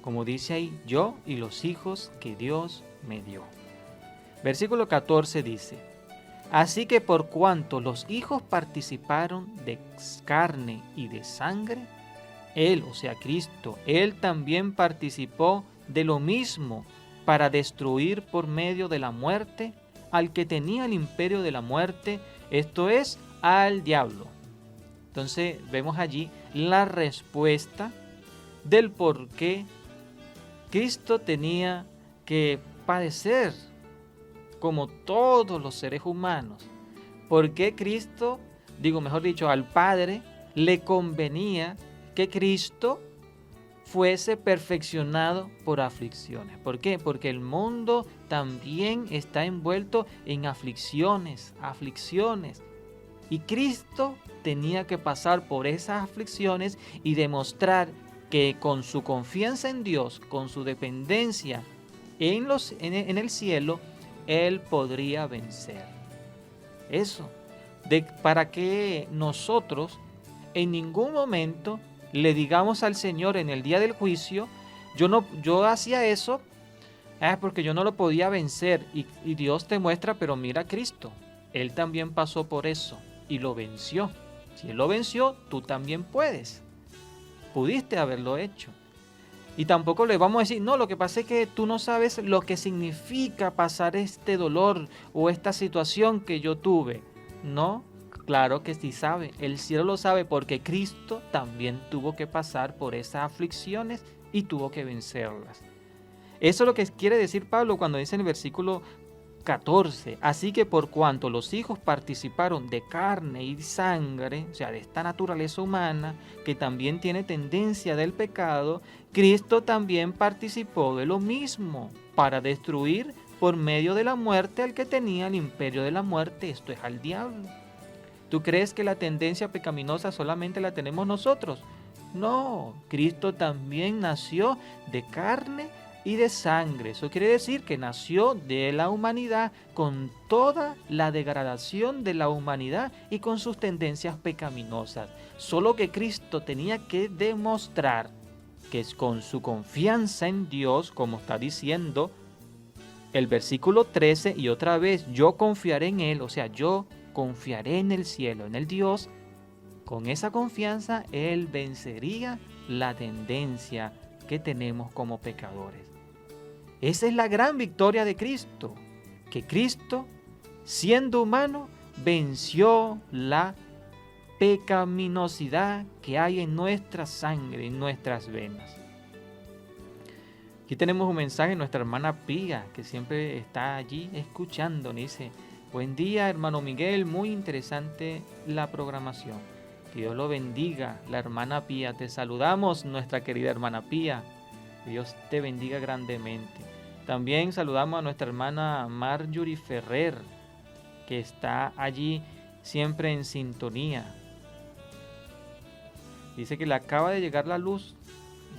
Como dice ahí, yo y los hijos que Dios me dio. Versículo 14 dice, así que por cuanto los hijos participaron de carne y de sangre, Él, o sea Cristo, Él también participó de lo mismo para destruir por medio de la muerte al que tenía el imperio de la muerte, esto es, al diablo. Entonces vemos allí la respuesta del por qué Cristo tenía que padecer como todos los seres humanos. ¿Por qué Cristo, mejor dicho, al Padre le convenía que Cristo fuese perfeccionado por aflicciones? ¿Por qué? Porque el mundo también está envuelto en aflicciones. Y Cristo tenía que pasar por esas aflicciones y demostrar que con su confianza en Dios, con su dependencia en el cielo, Él podría vencer. Eso, para que nosotros en ningún momento le digamos al Señor en el día del juicio, yo hacía eso porque yo no lo podía vencer, y Dios te muestra, pero mira a Cristo, Él también pasó por eso y lo venció. Si Él lo venció, tú también puedes. Pudiste haberlo hecho. Y tampoco le vamos a decir, no, lo que pasa es que tú no sabes lo que significa pasar este dolor o esta situación que yo tuve. No, claro que sí sabe. El cielo lo sabe porque Cristo también tuvo que pasar por esas aflicciones y tuvo que vencerlas. Eso es lo que quiere decir Pablo cuando dice en el versículo 14. Así que por cuanto los hijos participaron de carne y sangre, o sea, de esta naturaleza humana, que también tiene tendencia del pecado, Cristo también participó de lo mismo, para destruir por medio de la muerte al que tenía el imperio de la muerte, esto es al diablo. ¿Tú crees que la tendencia pecaminosa solamente la tenemos nosotros? No, Cristo también nació de carne y de sangre. Eso quiere decir que nació de la humanidad con toda la degradación de la humanidad y con sus tendencias pecaminosas. Solo que Cristo tenía que demostrar que es con su confianza en Dios, como está diciendo el versículo 13, y otra vez, yo confiaré en Él, o sea, yo confiaré en el cielo, en el Dios. Con esa confianza, Él vencería la tendencia que tenemos como pecadores. Esa es la gran victoria de Cristo, que Cristo, siendo humano, venció la pecaminosidad que hay en nuestra sangre, en nuestras venas. Aquí tenemos un mensaje de nuestra hermana Pía, que siempre está allí escuchando. Dice, buen día hermano Miguel, muy interesante la programación. Que Dios lo bendiga, la hermana Pía. Te saludamos, nuestra querida hermana Pía. Que Dios te bendiga grandemente. También saludamos a nuestra hermana Marjorie Ferrer, que está allí siempre en sintonía. Dice que le acaba de llegar la luz,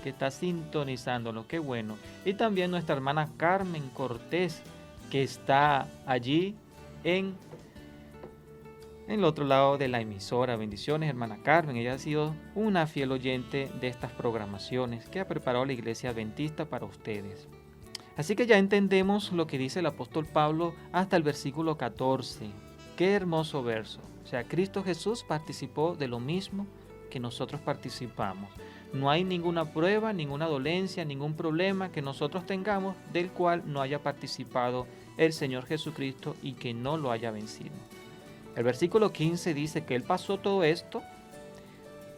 que está sintonizándolo, qué bueno. Y también nuestra hermana Carmen Cortés, que está allí en el otro lado de la emisora. Bendiciones, hermana Carmen. Ella ha sido una fiel oyente de estas programaciones que ha preparado la Iglesia Adventista para ustedes. Así que ya entendemos lo que dice el apóstol Pablo hasta el versículo 14. Qué hermoso verso. O sea, Cristo Jesús participó de lo mismo que nosotros participamos. No hay ninguna prueba, ninguna dolencia, ningún problema que nosotros tengamos del cual no haya participado el Señor Jesucristo y que no lo haya vencido. El versículo 15 dice que Él pasó todo esto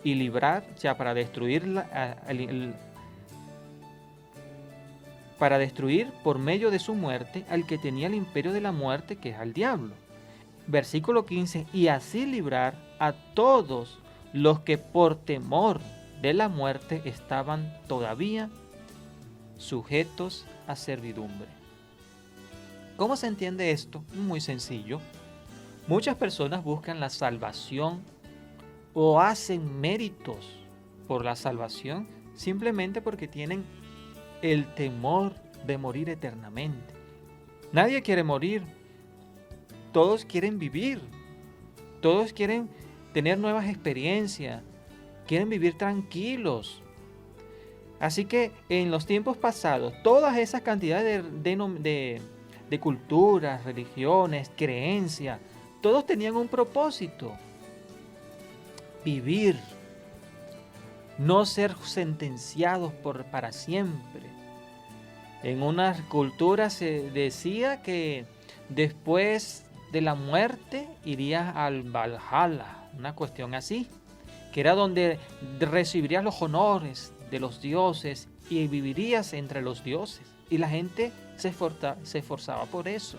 y librar, o sea, para destruir por medio de su muerte al que tenía el imperio de la muerte, que es al diablo. Versículo 15, y así librar a todos los que por temor de la muerte estaban todavía sujetos a servidumbre. ¿Cómo se entiende esto? Muy sencillo. Muchas personas buscan la salvación o hacen méritos por la salvación simplemente porque tienen el temor de morir eternamente. Nadie quiere morir. Todos quieren vivir. Todos quieren tener nuevas experiencias. Quieren vivir tranquilos. Así que en los tiempos pasados, todas esas cantidades de culturas, religiones, creencias, todos tenían un propósito. Vivir. No ser sentenciados para siempre. En unas culturas se decía que después de la muerte irías al Valhalla, una cuestión así, que era donde recibirías los honores de los dioses y vivirías entre los dioses. Y la gente se esforzaba por eso.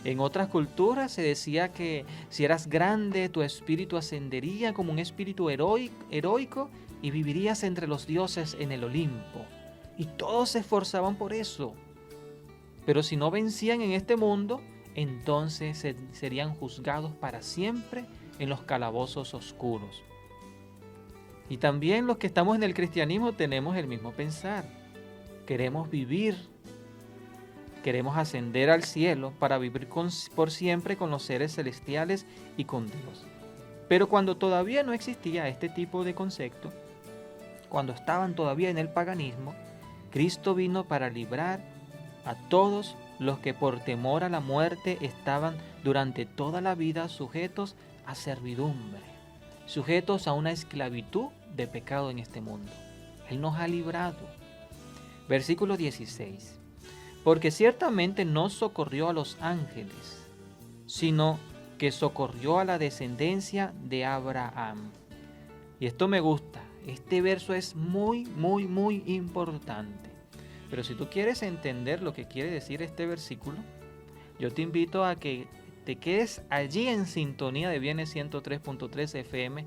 En otras culturas se decía que si eras grande, tu espíritu ascendería como un espíritu heroico y vivirías entre los dioses en el Olimpo. Y todos se esforzaban por eso. Pero si no vencían en este mundo, entonces serían juzgados para siempre en los calabozos oscuros. Y también los que estamos en el cristianismo tenemos el mismo pensar. Queremos vivir, queremos ascender al cielo para vivir por siempre con los seres celestiales y con Dios. Pero cuando todavía no existía este tipo de concepto, cuando estaban todavía en el paganismo, Cristo vino para librar a todos los que por temor a la muerte estaban durante toda la vida sujetos a servidumbre, sujetos a una esclavitud de pecado en este mundo. Él nos ha librado. Versículo 16. Porque ciertamente no socorrió a los ángeles, sino que socorrió a la descendencia de Abraham. Y esto me gusta. Este verso es muy, muy, muy importante. Pero si tú quieres entender lo que quiere decir este versículo, yo te invito a que te quedes allí en sintonía de Viernes 103.3 FM.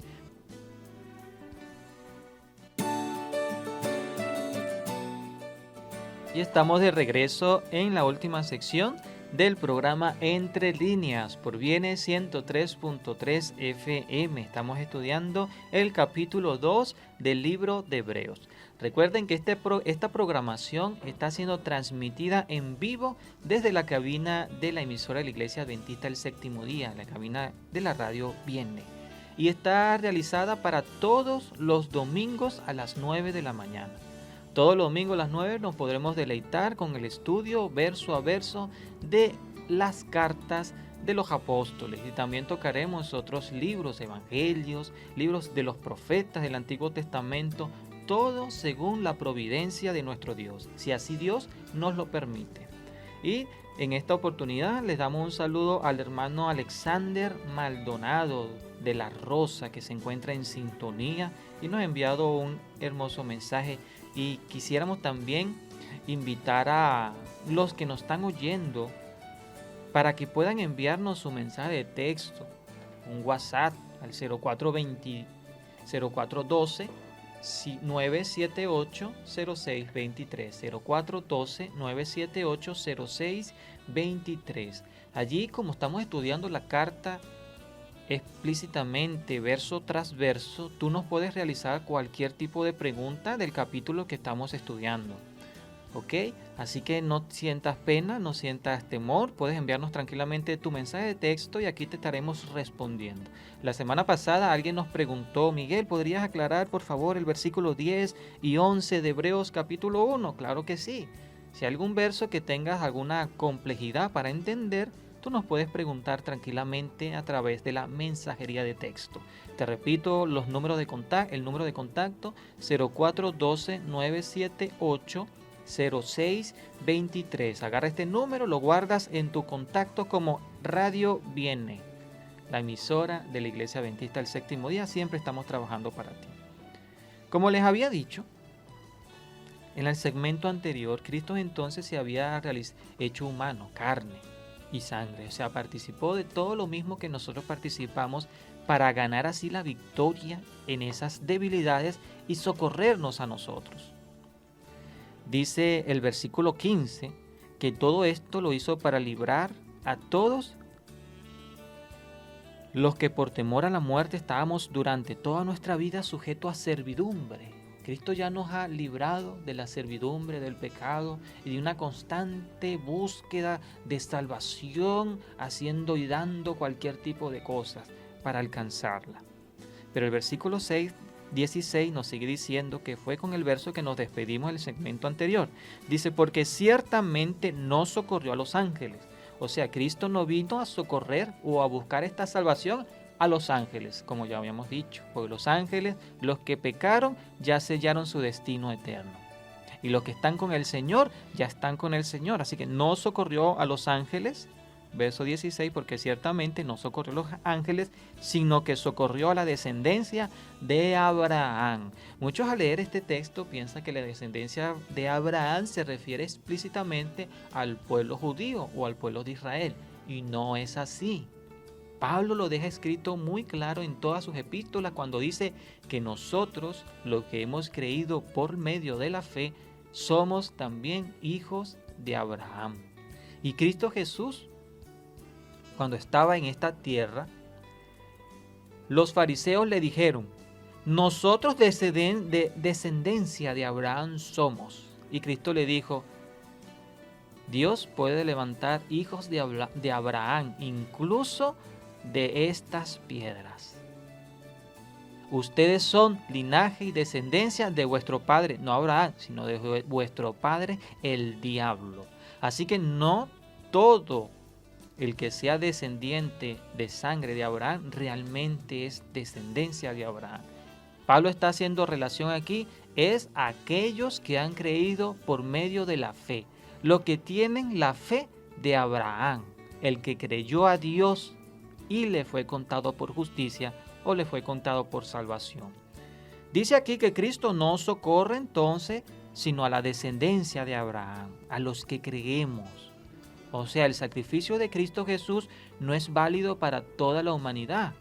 Y estamos de regreso en la última sección del programa Entre Líneas por Viernes 103.3 FM. Estamos estudiando el capítulo 2 del libro de Hebreos. Recuerden que esta programación está siendo transmitida en vivo desde la cabina de la emisora de la Iglesia Adventista del Séptimo Día, la cabina de la radio Viene. Y está realizada para todos los domingos a las 9 de la mañana. Todos los domingos a las 9 nos podremos deleitar con el estudio verso a verso de las cartas de los apóstoles. Y también tocaremos otros libros, evangelios, libros de los profetas del Antiguo Testamento, todo según la providencia de nuestro Dios, si así Dios nos lo permite. Y en esta oportunidad les damos un saludo al hermano Alexander Maldonado de La Rosa, que se encuentra en sintonía y nos ha enviado un hermoso mensaje. Y quisiéramos también invitar a los que nos están oyendo para que puedan enviarnos su mensaje de texto, un WhatsApp al 0412 978 0623, 0412 978 0623. Allí, como estamos estudiando la carta explícitamente verso tras verso, tú nos puedes realizar cualquier tipo de pregunta del capítulo que estamos estudiando. ¿Ok? Así que no sientas pena, no sientas temor, puedes enviarnos tranquilamente tu mensaje de texto y aquí te estaremos respondiendo. La semana pasada alguien nos preguntó: Miguel, ¿podrías aclarar por favor el versículo 10 y 11 de Hebreos capítulo 1? Claro que sí. Si hay algún verso que tengas alguna complejidad para entender, tú nos puedes preguntar tranquilamente a través de la mensajería de texto. Te repito los números de contacto, el número de contacto 0412 978 0623. Agarra este número, lo guardas en tu contacto como Radio Viene, la emisora de la Iglesia Adventista del Séptimo Día. Siempre estamos trabajando para ti. Como les había dicho en el segmento anterior, Cristo entonces se había hecho humano, carne y sangre. O sea, participó de todo lo mismo que nosotros participamos para ganar así la victoria en esas debilidades y socorrernos a nosotros. Dice el versículo 15 que todo esto lo hizo para librar a todos los que por temor a la muerte estábamos durante toda nuestra vida sujetos a servidumbre. Cristo ya nos ha librado de la servidumbre, del pecado y de una constante búsqueda de salvación, haciendo y dando cualquier tipo de cosas para alcanzarla. Pero el versículo 16 nos sigue diciendo que fue con el verso que nos despedimos del segmento anterior. Dice, porque ciertamente no socorrió a los ángeles. O sea, Cristo no vino a socorrer o a buscar esta salvación a los ángeles, como ya habíamos dicho. Porque los ángeles, los que pecaron, ya sellaron su destino eterno. Y los que están con el Señor, ya están con el Señor. Así que no socorrió a los ángeles. Verso 16, porque ciertamente no socorrió a los ángeles, sino que socorrió a la descendencia de Abraham. Muchos al leer este texto piensan que la descendencia de Abraham se refiere explícitamente al pueblo judío o al pueblo de Israel. Y no es así. Pablo lo deja escrito muy claro en todas sus epístolas cuando dice que nosotros, los que hemos creído por medio de la fe, somos también hijos de Abraham. Y Cristo Jesús, cuando estaba en esta tierra, los fariseos le dijeron: nosotros de descendencia de Abraham somos. Y Cristo le dijo: Dios puede levantar hijos de Abraham, incluso de estas piedras. Ustedes son linaje y descendencia de vuestro padre, no Abraham, sino de vuestro padre el diablo. Así que no todo el que sea descendiente de sangre de Abraham realmente es descendencia de Abraham. Pablo está haciendo relación aquí es aquellos que han creído por medio de la fe, los que tienen la fe de Abraham, el que creyó a Dios y le fue contado por justicia o le fue contado por salvación. Dice aquí que Cristo no socorre entonces, sino a la descendencia de Abraham, a los que creemos. O sea, el sacrificio de Cristo Jesús no es válido para toda la humanidad.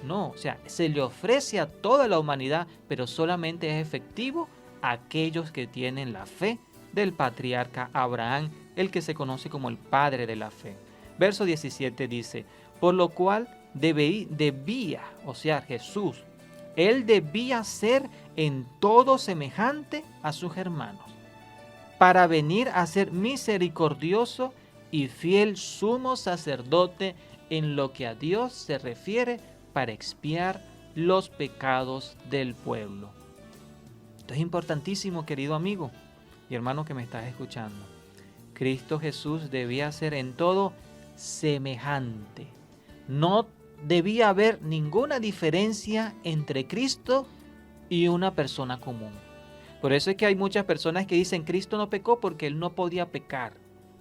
No, o sea, se le ofrece a toda la humanidad, pero solamente es efectivo a aquellos que tienen la fe del patriarca Abraham, el que se conoce como el padre de la fe. Verso 17 dice, por lo cual debía, o sea, Jesús, él debía ser en todo semejante a sus hermanos, para venir a ser misericordioso y fiel sumo sacerdote en lo que a Dios se refiere, para expiar los pecados del pueblo. Esto es importantísimo, querido amigo y hermano que me estás escuchando. Cristo Jesús debía ser en todo semejante. No debía haber ninguna diferencia entre Cristo y una persona común. Por eso es que hay muchas personas que dicen Cristo no pecó porque él no podía pecar.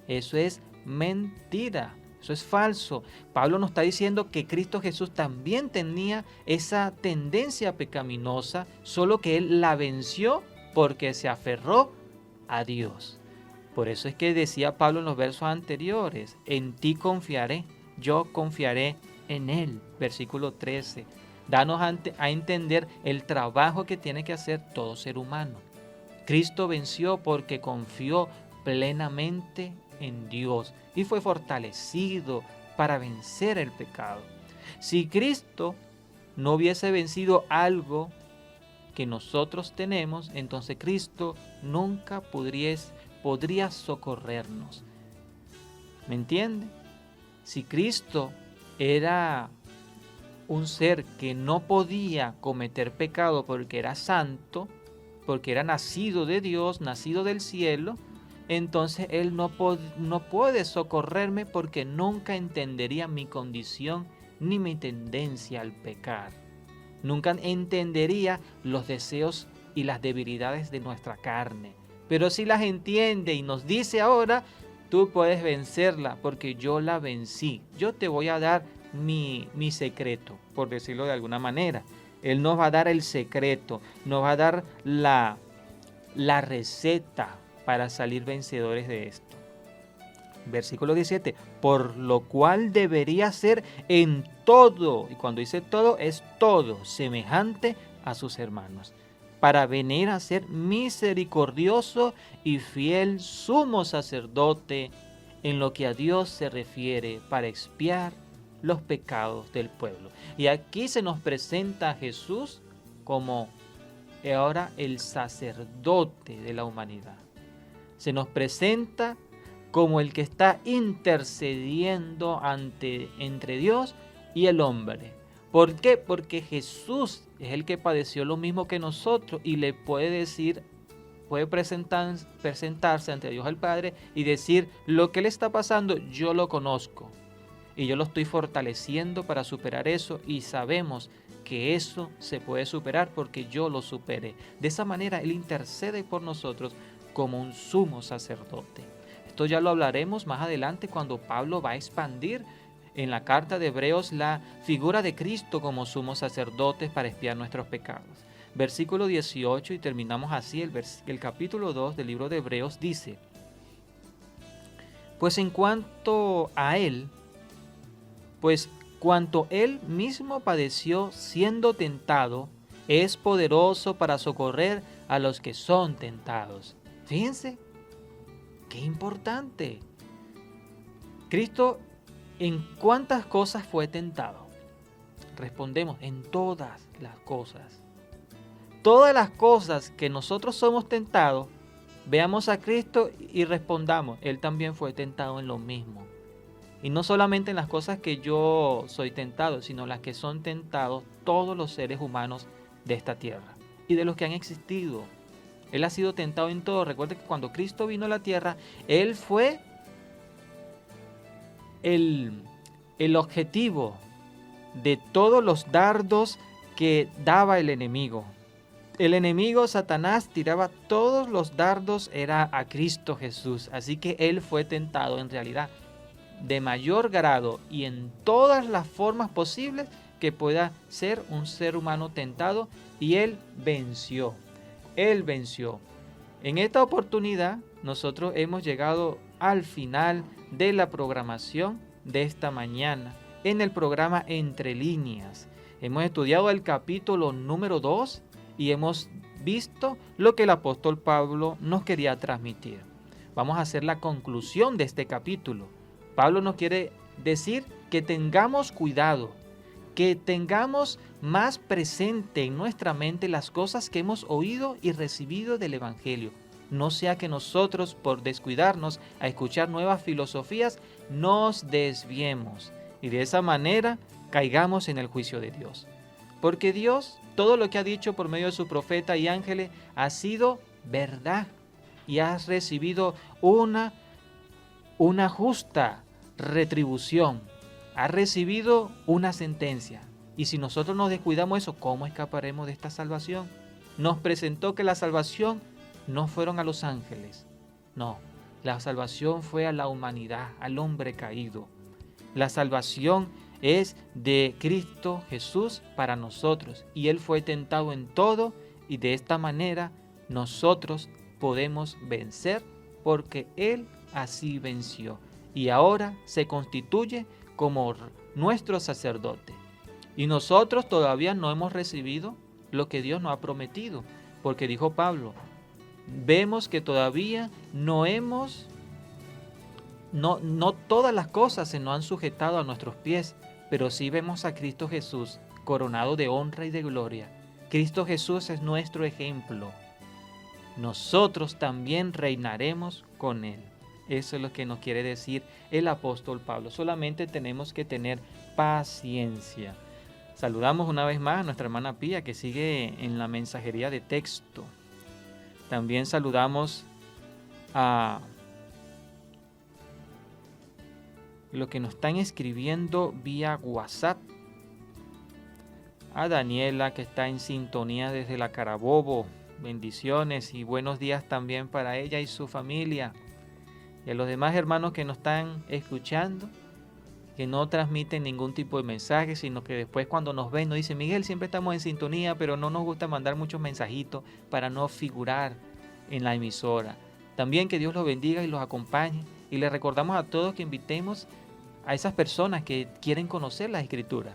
Eso es mentira. Eso es falso. Pablo nos está diciendo que Cristo Jesús también tenía esa tendencia pecaminosa, solo que él la venció porque se aferró a Dios. Por eso es que decía Pablo en los versos anteriores, en ti confiaré, yo confiaré en él. Versículo 13. Danos a entender el trabajo que tiene que hacer todo ser humano. Cristo venció porque confió plenamente en Dios y fue fortalecido para vencer el pecado. Si Cristo no hubiese vencido algo que nosotros tenemos, entonces Cristo nunca podría socorrernos. ¿Me entiende? Si Cristo era un ser que no podía cometer pecado porque era santo, porque era nacido de Dios, nacido del cielo, entonces Él no puede socorrerme porque nunca entendería mi condición ni mi tendencia al pecar. Nunca entendería los deseos y las debilidades de nuestra carne. Pero si las entiende y nos dice ahora, tú puedes vencerla porque yo la vencí. Yo te voy a dar mi secreto, por decirlo de alguna manera. Él nos va a dar el secreto, nos va a dar la receta para salir vencedores de esto. Versículo 17, por lo cual debería ser en todo, y cuando dice todo, es todo, semejante a sus hermanos, para venir a ser misericordioso y fiel sumo sacerdote en lo que a Dios se refiere, para expiar los pecados del pueblo. Y aquí se nos presenta a Jesús como ahora el sacerdote de la humanidad. Se nos presenta como el que está intercediendo entre Dios y el hombre. ¿Por qué? Porque Jesús es el que padeció lo mismo que nosotros y le puede decir, puede presentarse ante Dios el Padre y decir, lo que le está pasando yo lo conozco y yo lo estoy fortaleciendo para superar eso, y sabemos que eso se puede superar porque yo lo superé. De esa manera Él intercede por nosotros como un sumo sacerdote. Esto ya lo hablaremos más adelante cuando Pablo va a expandir en la carta de Hebreos la figura de Cristo como sumo sacerdote para expiar nuestros pecados. Versículo 18, y terminamos así el capítulo 2 del libro de Hebreos, dice, pues en cuanto a Él, pues cuanto Él mismo padeció siendo tentado, es poderoso para socorrer a los que son tentados. Fíjense, qué importante. Cristo, ¿en cuántas cosas fue tentado? Respondemos, en todas las cosas. Todas las cosas que nosotros somos tentados, veamos a Cristo y respondamos, Él también fue tentado en lo mismo. Y no solamente en las cosas que yo soy tentado, sino las que son tentados todos los seres humanos de esta tierra y de los que han existido. Él ha sido tentado en todo. Recuerde que cuando Cristo vino a la tierra, Él fue el objetivo de todos los dardos que daba el enemigo. El enemigo, Satanás, tiraba todos los dardos, era a Cristo Jesús. Así que Él fue tentado en realidad de mayor grado y en todas las formas posibles que pueda ser un ser humano tentado, y Él venció. Él venció. En esta oportunidad nosotros hemos llegado al final de la programación de esta mañana en el programa Entre Líneas. Hemos estudiado el capítulo número 2 y hemos visto lo que el apóstol Pablo nos quería transmitir. Vamos a hacer la conclusión de este capítulo. Pablo nos quiere decir que tengamos cuidado, que tengamos más presente en nuestra mente las cosas que hemos oído y recibido del Evangelio. No sea que nosotros, por descuidarnos a escuchar nuevas filosofías, nos desviemos y de esa manera caigamos en el juicio de Dios. Porque Dios, todo lo que ha dicho por medio de su profeta y ángeles, ha sido verdad y has recibido una justa retribución, ha recibido una sentencia. Y si nosotros nos descuidamos eso, ¿cómo escaparemos de esta salvación? Nos presentó que la salvación no fueron a los ángeles, no, la salvación fue a la humanidad, al hombre caído. La salvación es de Cristo Jesús para nosotros, y Él fue tentado en todo, y de esta manera nosotros podemos vencer porque Él así venció y ahora se constituye como nuestro sacerdote. Y nosotros todavía no hemos recibido lo que Dios nos ha prometido, porque dijo Pablo, vemos que todavía no todas las cosas se nos han sujetado a nuestros pies, pero sí vemos a Cristo Jesús coronado de honra y de gloria. Cristo Jesús es nuestro ejemplo. Nosotros también reinaremos con Él. Eso es lo que nos quiere decir el apóstol Pablo. Solamente tenemos que tener paciencia. Saludamos una vez más a nuestra hermana Pía, que sigue en la mensajería de texto. También saludamos a los que nos están escribiendo vía WhatsApp. A Daniela, que está en sintonía desde la Carabobo. Bendiciones y buenos días también para ella y su familia. Y a los demás hermanos que nos están escuchando, que no transmiten ningún tipo de mensaje, sino que después cuando nos ven nos dicen, Miguel, siempre estamos en sintonía, pero no nos gusta mandar muchos mensajitos para no figurar en la emisora. También que Dios los bendiga y los acompañe. Y les recordamos a todos que invitemos a esas personas que quieren conocer la Escritura.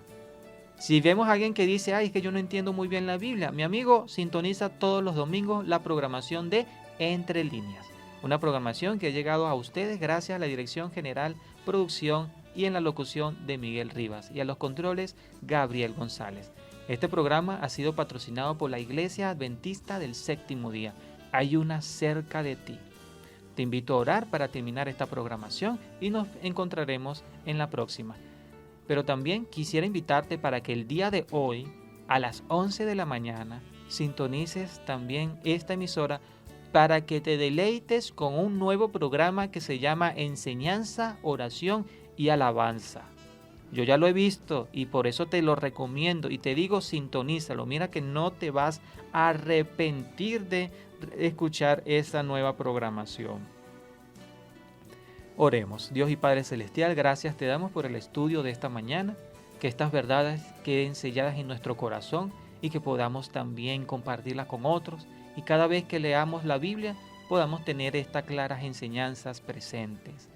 Si vemos a alguien que dice, es que yo no entiendo muy bien la Biblia, mi amigo sintoniza todos los domingos la programación de Entre Líneas. Una programación que ha llegado a ustedes gracias a la Dirección General, Producción y en la locución de Miguel Rivas y a los controles Gabriel González. Este programa ha sido patrocinado por la Iglesia Adventista del Séptimo Día. Hay una cerca de ti. Te invito a orar para terminar esta programación y nos encontraremos en la próxima. Pero también quisiera invitarte para que el día de hoy, a las 11 de la mañana, sintonices también esta emisora para que te deleites con un nuevo programa que se llama Enseñanza, Oración y Alabanza. Yo ya lo he visto y por eso te lo recomiendo y te digo, sintonízalo. Mira que no te vas a arrepentir de escuchar esa nueva programación. Oremos. Dios y Padre Celestial, gracias te damos por el estudio de esta mañana, que estas verdades queden selladas en nuestro corazón y que podamos también compartirlas con otros y cada vez que leamos la Biblia podamos tener estas claras enseñanzas presentes.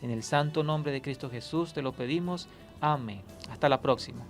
En el santo nombre de Cristo Jesús te lo pedimos. Amén. Hasta la próxima.